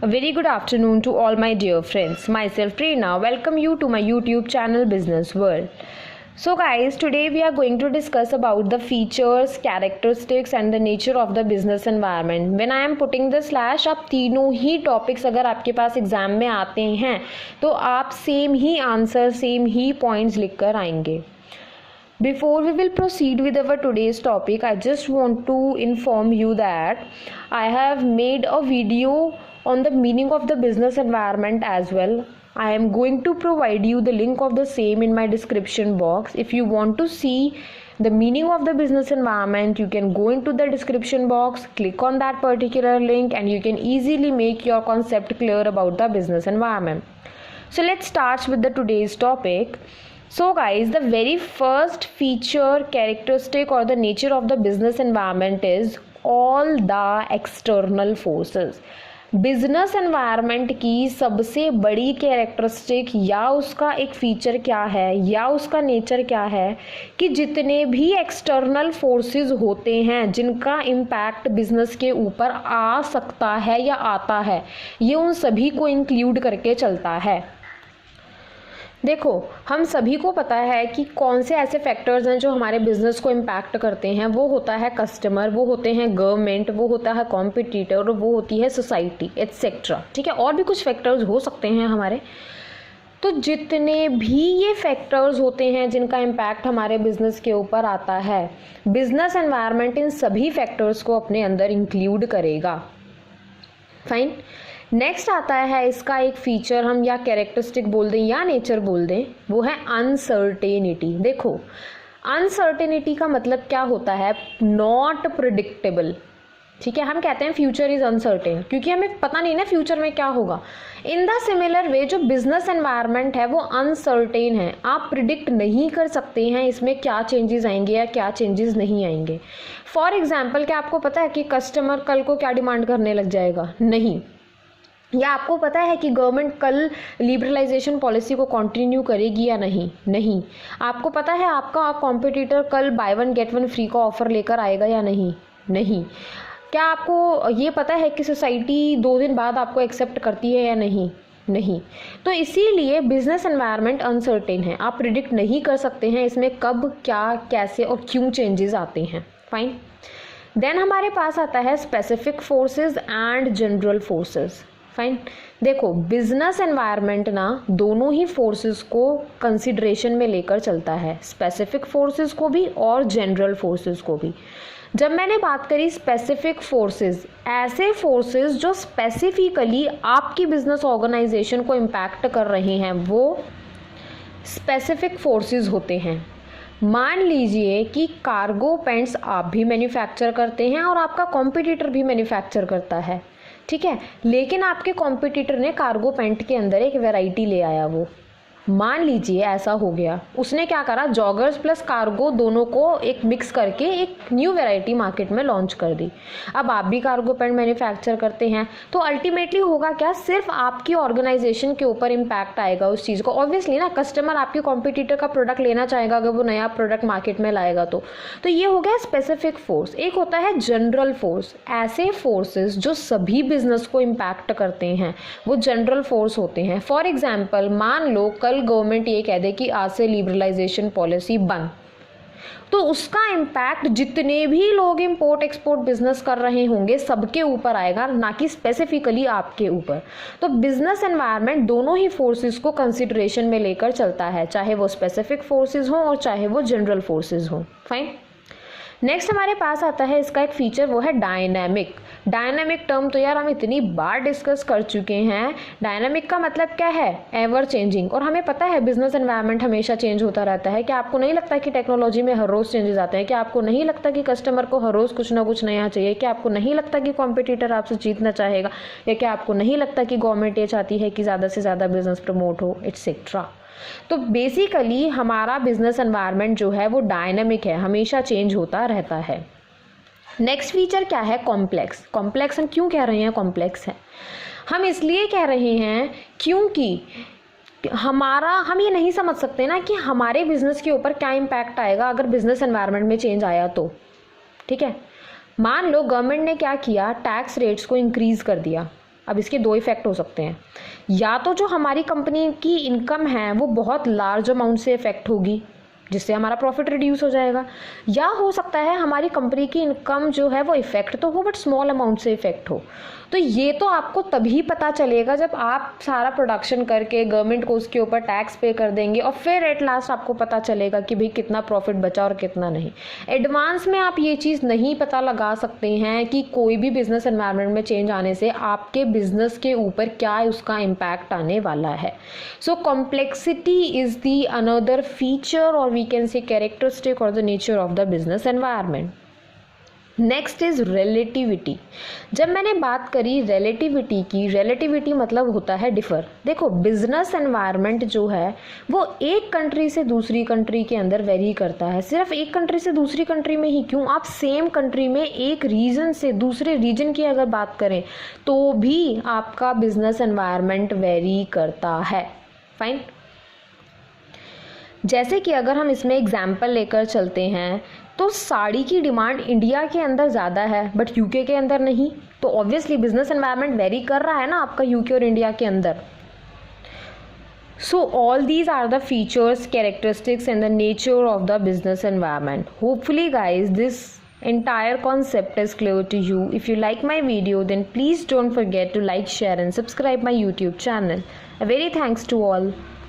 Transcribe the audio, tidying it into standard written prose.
A very good afternoon to all my dear friends. Myself Prerna, welcome you to my YouTube channel Business World. So guys, today we are going to discuss about the features, characteristics and the nature of the business environment. When I am putting the slash, आप तीनों ही topics अगर आपके पास exam में आते हैं तो आप same ही answer, same ही points लिख कर आएंगे. Before we will proceed with our today's topic, I just want to inform you that I have made a video on the meaning of the business environment as well. I am going to provide you the link of the same in my description box. If you want to see the meaning of the business environment, you can go into the description box, click on that particular link and you can easily make your concept clear about the business environment. So let's start with the today's topic. So guys, the very first feature, characteristic or the nature of the business environment is all the external forces. Business environment की सबसे बड़ी characteristic या उसका एक feature क्या है या उसका नेचर क्या है कि जितने भी एक्सटर्नल फोर्सेस होते हैं जिनका इम्पैक्ट बिजनेस के ऊपर आ सकता है या आता है, ये उन सभी को इंक्लूड करके चलता है. देखो, हम सभी को पता है कि कौन से ऐसे फैक्टर्स हैं जो हमारे बिजनेस को इम्पैक्ट करते हैं. वो होता है कस्टमर, वो होते हैं गवर्नमेंट, वो होता है कॉम्पिटिटर और वो होती है सोसाइटी एटसेट्रा. ठीक है, और भी कुछ फैक्टर्स हो सकते हैं हमारे. तो जितने भी ये फैक्टर्स होते हैं जिनका इम्पैक्ट हमारे बिजनेस के ऊपर आता है, बिजनेस एनवायरनमेंट इन सभी फैक्टर्स को अपने अंदर इंक्लूड करेगा. फाइन. नेक्स्ट आता है इसका एक फीचर, हम या कैरेक्टरिस्टिक बोल दें या नेचर बोल दें, वो है अनसर्टेनिटी. देखो, अनसर्टेनिटी का मतलब क्या होता है? Not predictable. ठीक है, हम कहते हैं फ्यूचर इज अनसर्टेन क्योंकि हमें पता नहीं ना फ्यूचर में क्या होगा. इन द सिमिलर वे जो बिजनेस एनवायरनमेंट है वो अनसर्टेन है. आप प्रिडिक्ट नहीं कर सकते हैं इसमें क्या चेंजेस आएंगे या क्या चेंजेस नहीं आएंगे. फॉर एग्जाम्पल, क्या आपको पता है कि कस्टमर कल को क्या डिमांड करने लग जाएगा? नहीं. या आपको पता है कि गवर्नमेंट कल लिबरलाइजेशन पॉलिसी को कंटिन्यू करेगी या नहीं? नहीं. आपको पता है आपका कॉम्पिटिटर कल by one get one free का ऑफर लेकर आएगा या नहीं? नहीं. क्या आपको ये पता है कि सोसाइटी 2 दिन बाद आपको एक्सेप्ट करती है या नहीं? नहीं. तो इसीलिए बिजनेस एनवायरनमेंट अनसर्टेन है. आप प्रिडिक्ट नहीं कर सकते हैं इसमें कब, क्या, कैसे और क्यों चेंजेस आते हैं. फाइन. देन हमारे पास आता है specific forces and general forces. Fine. देखो, बिजनेस एनवायरनमेंट ना दोनों ही फोर्सेस को कंसिडरेशन में लेकर चलता है, स्पेसिफिक फोर्सेस को भी और जनरल फोर्सेस को भी. जब मैंने बात करी स्पेसिफिक फोर्सेस, ऐसे फोर्सेस जो स्पेसिफिकली आपकी बिजनेस ऑर्गेनाइजेशन को इम्पैक्ट कर रहे हैं, वो स्पेसिफिक फोर्सेस होते हैं. मान लीजिए कि कार्गो पैंट्स आप भी मैन्युफैक्चर करते हैं और आपका कॉम्पिटिटर भी मैन्युफैक्चर करता है. ठीक है, लेकिन आपके कॉम्पिटिटर ने कार्गो पैंट के अंदर एक वैरायटी ले आया. वो मान लीजिए ऐसा हो गया, उसने क्या करा, जॉगर्स प्लस कार्गो दोनों को एक मिक्स करके एक न्यू वैरायटी मार्केट में लॉन्च कर दी. अब आप भी कार्गो पैंट मैन्युफैक्चर करते हैं तो अल्टीमेटली होगा क्या, सिर्फ आपकी ऑर्गेनाइजेशन के ऊपर इम्पैक्ट आएगा उस चीज़ को. ऑब्वियसली ना, कस्टमर आपके कॉम्पिटिटर का प्रोडक्ट लेना चाहेगा अगर वो नया प्रोडक्ट मार्केट में लाएगा तो ये हो गया स्पेसिफिक फोर्स. एक होता है जनरल फोर्स. ऐसे फोर्सेस जो सभी बिजनेस को इम्पैक्ट करते हैं वो जनरल फोर्स होते हैं. फॉर एग्जाम्पल, मान लो कल गवर्नमेंट ये कह दे कि आज से लिबरलाइजेशन पॉलिसी बंद, तो उसका इम्पैक्ट जितने भी लोग इंपोर्ट एक्सपोर्ट बिजनेस कर रहे होंगे सबके ऊपर आएगा, ना कि स्पेसिफिकली आपके ऊपर. तो बिजनेस एनवायरनमेंट दोनों ही फोर्सेस को कंसिडरेशन में लेकर चलता है, चाहे वो स्पेसिफिक फोर्सेस हो और चाहे वो जनरल फोर्सेस हो. फाइन. नेक्स्ट हमारे पास आता है इसका एक फीचर, वो है डायनामिक. डायनामिक टर्म तो यार हम इतनी बार डिस्कस कर चुके हैं. डायनामिक का मतलब क्या है? Ever changing. और हमें पता है बिजनेस एनवायरनमेंट हमेशा चेंज होता रहता है. क्या आपको नहीं लगता कि टेक्नोलॉजी में हर रोज़ चेंजेस आते हैं? क्या आपको नहीं लगता कि कस्टमर को हर रोज़ कुछ ना कुछ नया चाहिए? क्या आपको नहीं लगता कि कॉम्पिटिटर आपसे जीतना चाहेगा? या क्या आपको नहीं लगता कि गवर्नमेंट ये चाहती है कि ज़्यादा से ज़्यादा बिजनेस प्रमोट हो, एटसेट्रा. तो बेसिकली हमारा बिजनेस एनवायरनमेंट जो है वो डायनामिक है, हमेशा चेंज होता रहता है. नेक्स्ट फीचर क्या है? कॉम्प्लेक्स. कॉम्प्लेक्स हम क्यों कह रहे हैं कॉम्प्लेक्स है? हम इसलिए कह रहे हैं क्योंकि हम ये नहीं समझ सकते ना कि हमारे बिजनेस के ऊपर क्या इम्पैक्ट आएगा अगर बिजनेस एनवायरनमेंट में चेंज आया तो. ठीक है, मान लो गवर्नमेंट ने क्या किया, टैक्स रेट्स को इंक्रीज कर दिया. अब इसके दो इफ़ेक्ट हो सकते हैं, या तो जो हमारी कंपनी की इनकम है वो बहुत लार्ज अमाउंट से इफ़ेक्ट होगी जिससे हमारा प्रॉफिट रिड्यूस हो जाएगा, या हो सकता है हमारी कंपनी की इनकम जो है वो इफ़ेक्ट तो हो बट स्मॉल अमाउंट से इफ़ेक्ट हो। तो ये तो आपको तभी पता चलेगा जब आप सारा प्रोडक्शन करके गवर्नमेंट को उसके ऊपर टैक्स पे कर देंगे और फिर एट लास्ट आपको पता चलेगा कि भाई कितना प्रॉफिट बचा और कितना नहीं। एडवांस में आप ये चीज़ नहीं पता लगा सकते हैं कि कोई भी बिजनेस एनवायरनमेंट में चेंज आने से आपके बिजनेस के ऊपर क्या उसका इम्पैक्ट आने वाला है। So complexity is the another feature or we can say characteristic or the nature of the business environment. Next is relativity. जब मैंने बात करी रिलेटिविटी की, रिलेटिविटी मतलब होता है डिफर। देखो बिजनेस एनवायरनमेंट जो है वो एक कंट्री से दूसरी कंट्री के अंदर वेरी करता है। सिर्फ एक कंट्री से दूसरी कंट्री में ही क्यों, आप सेम कंट्री में एक रीजन से दूसरे रीजन की अगर बात करें तो भी आपका बिजनेस एनवायरनमेंट वेरी करता है। फाइन। जैसे कि अगर हम इसमें एग्जाम्पल लेकर चलते हैं तो साड़ी की डिमांड इंडिया के अंदर ज़्यादा है बट यूके के अंदर नहीं, तो ऑब्वियसली बिजनेस एनवायरनमेंट वेरी कर रहा है ना आपका यूके और इंडिया के अंदर। So all these are the features, characteristics and the nature of the business environment. Hopefully guys this entire concept is clear to you. If you like my video then please don't forget to like, share and subscribe my YouTube channel. A very thanks to all.